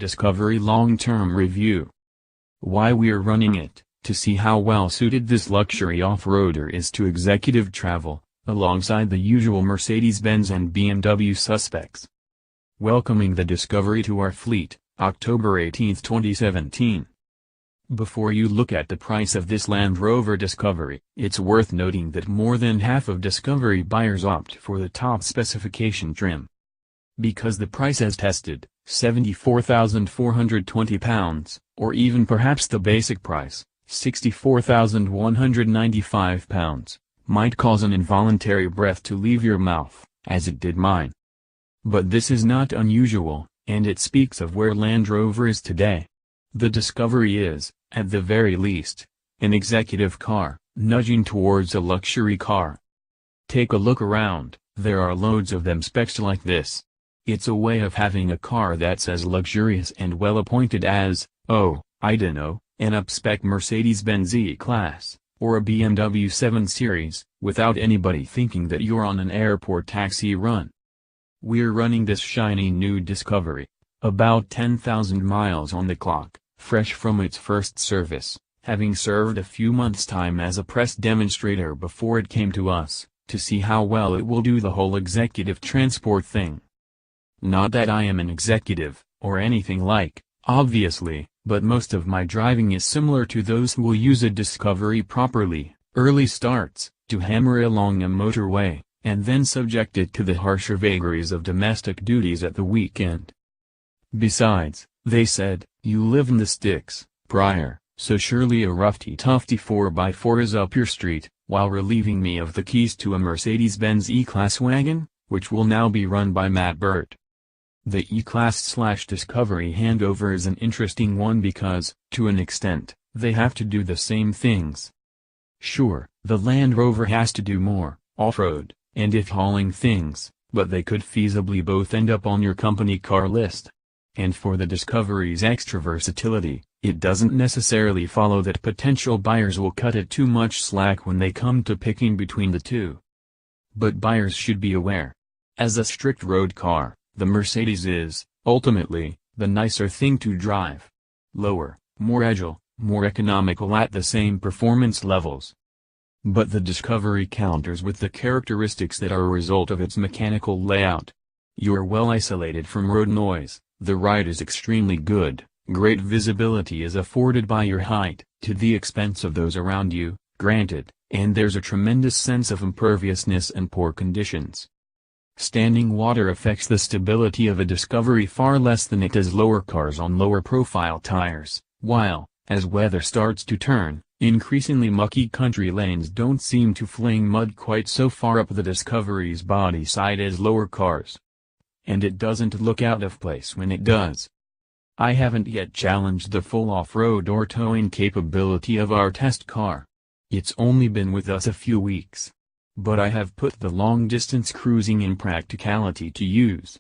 Discovery long-term review. Why we're running it, to see how well suited this luxury off-roader is to executive travel, alongside the usual Mercedes-Benz and BMW suspects. Welcoming the Discovery to our fleet, October 18, 2017. Before you look at the price of this Land Rover Discovery, it's worth noting that more than half of Discovery buyers opt for the top specification trim. Because the price as tested, £74,420, or even perhaps the basic price, £64,195, might cause an involuntary breath to leave your mouth, as it did mine. But this is not unusual, and it speaks of where Land Rover is today. The Discovery is, at the very least, an executive car, nudging towards a luxury car. Take a look around, there are loads of them specs like this. It's a way of having a car that's as luxurious and well-appointed as, oh, I dunno, an up-spec Mercedes-Benz E-Class, or a BMW 7 Series, without anybody thinking that you're on an airport taxi run. We're running this shiny new Discovery, about 10,000 miles on the clock, fresh from its first service, having served a few months' time as a press demonstrator before it came to us, to see how well it will do the whole executive transport thing. Not that I am an executive, or anything like, obviously, but most of my driving is similar to those who will use a Discovery properly, early starts, to hammer along a motorway, and then subject it to the harsher vagaries of domestic duties at the weekend. Besides, they said, you live in the sticks, Pryor, so surely a roughy-tufty 4x4 is up your street, while relieving me of the keys to a Mercedes-Benz E-Class wagon, which will now be run by Matt Burt. The E-Class/Discovery handover is an interesting one because, to an extent, they have to do the same things. Sure, the Land Rover has to do more, off-road, and if hauling things, but they could feasibly both end up on your company car list. And for the Discovery's extra versatility, it doesn't necessarily follow that potential buyers will cut it too much slack when they come to picking between the two. But buyers should be aware. As a strict road car, the Mercedes is, ultimately, the nicer thing to drive. Lower, more agile, more economical at the same performance levels. But the Discovery counters with the characteristics that are a result of its mechanical layout. You're well isolated from road noise, the ride is extremely good, great visibility is afforded by your height, to the expense of those around you, granted, and there's a tremendous sense of imperviousness and poor conditions. Standing water affects the stability of a Discovery far less than it does lower cars on lower-profile tires, while, as weather starts to turn, increasingly mucky country lanes don't seem to fling mud quite so far up the Discovery's body side as lower cars. And it doesn't look out of place when it does. I haven't yet challenged the full off-road or towing capability of our test car. It's only been with us a few weeks. But I have put the long-distance cruising in practicality to use.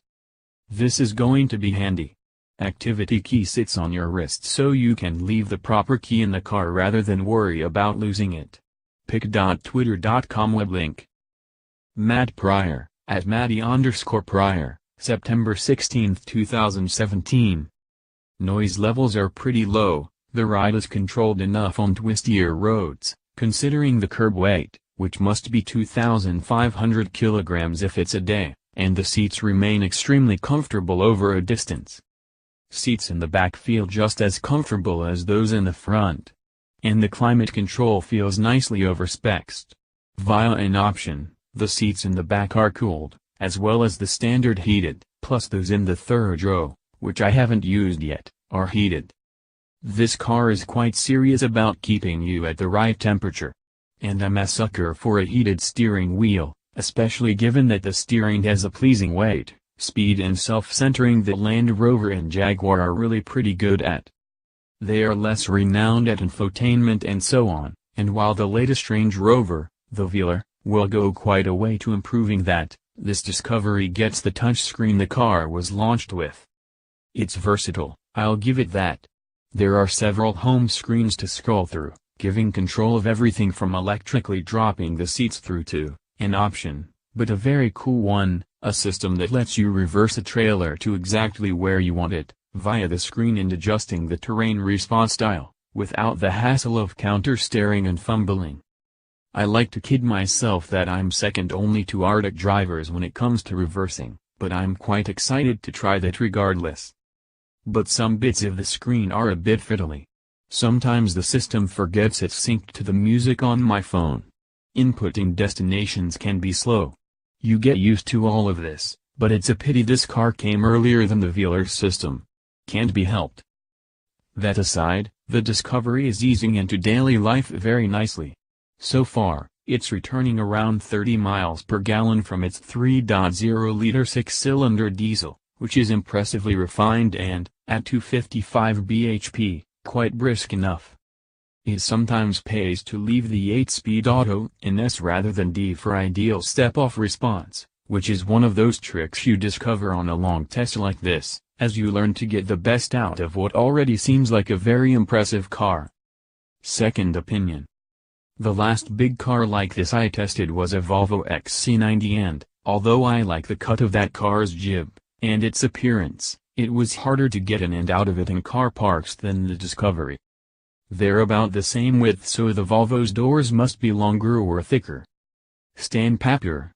This is going to be handy. Activity key sits on your wrist so you can leave the proper key in the car rather than worry about losing it. pic.twitter.com web link. Matt Pryor, at Matty_Pryor, September 16, 2017. Noise levels are pretty low, the ride is controlled enough on twistier roads, considering the curb weight, which must be 2,500 kilograms if it's a day, and the seats remain extremely comfortable over a distance. Seats in the back feel just as comfortable as those in the front. And the climate control feels nicely overspec'd. Via an option, the seats in the back are cooled, as well as the standard heated, plus those in the third row, which I haven't used yet, are heated. This car is quite serious about keeping you at the right temperature. And I'm a sucker for a heated steering wheel, especially given that the steering has a pleasing weight, speed and self-centering that Land Rover and Jaguar are really pretty good at. They are less renowned at infotainment and so on, and while the latest Range Rover, the Velar, will go quite a way to improving that, this Discovery gets the touchscreen the car was launched with. It's versatile, I'll give it that. There are several home screens to scroll through, giving control of everything from electrically dropping the seats through to, an option, but a very cool one, a system that lets you reverse a trailer to exactly where you want it, via the screen and adjusting the terrain response style, without the hassle of counter-steering and fumbling. I like to kid myself that I'm second only to Arctic drivers when it comes to reversing, but I'm quite excited to try that regardless. But some bits of the screen are a bit fiddly. Sometimes the system forgets it's synced to the music on my phone. Inputting destinations can be slow. You get used to all of this, but it's a pity this car came earlier than the Wheeler's system. Can't be helped. That aside, the Discovery is easing into daily life very nicely. So far, it's returning around 30 miles per gallon from its 3.0-liter six-cylinder diesel, which is impressively refined and, at 255 bhp, quite brisk enough. It sometimes pays to leave the 8-speed auto in S rather than D for ideal step-off response, which is one of those tricks you discover on a long test like this, as you learn to get the best out of what already seems like a very impressive car. Second opinion. The last big car like this I tested was a Volvo XC90 and, although I like the cut of that car's jib, and its appearance, it was harder to get in and out of it in car parks than the Discovery. They're about the same width, so the Volvo's doors must be longer or thicker. Stan Papier.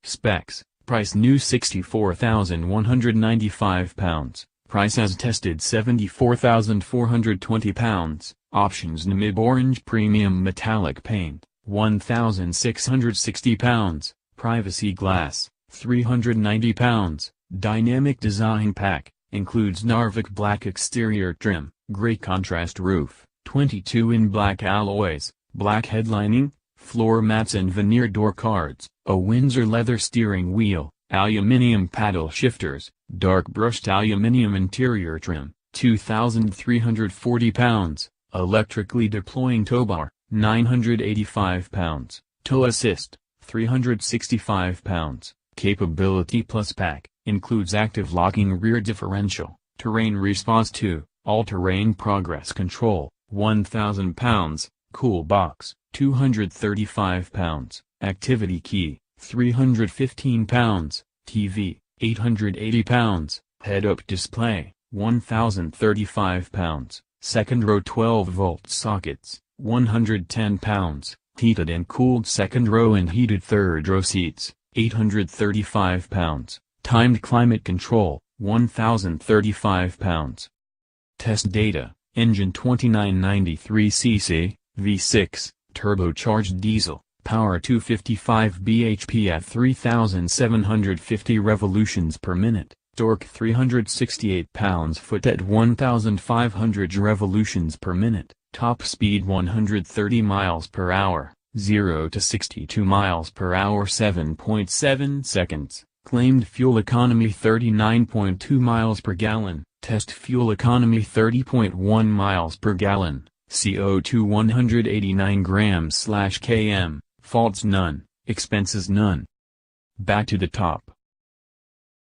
Specs: price new £64,195, price as tested £74,420, options Namib Orange Premium Metallic Paint, £1,660, Privacy Glass, £390, Dynamic Design Pack, includes Narvik Black exterior trim, grey contrast roof, 22 in black alloys, black headlining, floor mats and veneer door cards, a Windsor leather steering wheel, aluminium paddle shifters, dark brushed aluminium interior trim, £2,340, electrically deploying tow bar, £985, tow assist, £365, Capability Plus Pack, includes active locking rear differential, terrain response 2, all-terrain progress control, £1,000, cool box, £235, activity key, £315, TV, £880, head-up display, £1,035, second row 12-volt sockets, £110, heated and cooled second row and heated third row seats, £835, timed climate control, £1,035. Test data: engine 2993 cc, V6, turbocharged diesel, power 255 bhp at 3,750 revolutions per minute, torque 368 pounds-foot at 1,500 revolutions per minute, top speed 130 miles per hour, 0 to 62 miles per hour 7.7 seconds, claimed fuel economy 39.2 miles per gallon, test fuel economy 30.1 miles per gallon, CO2 189 grams/km, faults none, expenses none. Back to the top.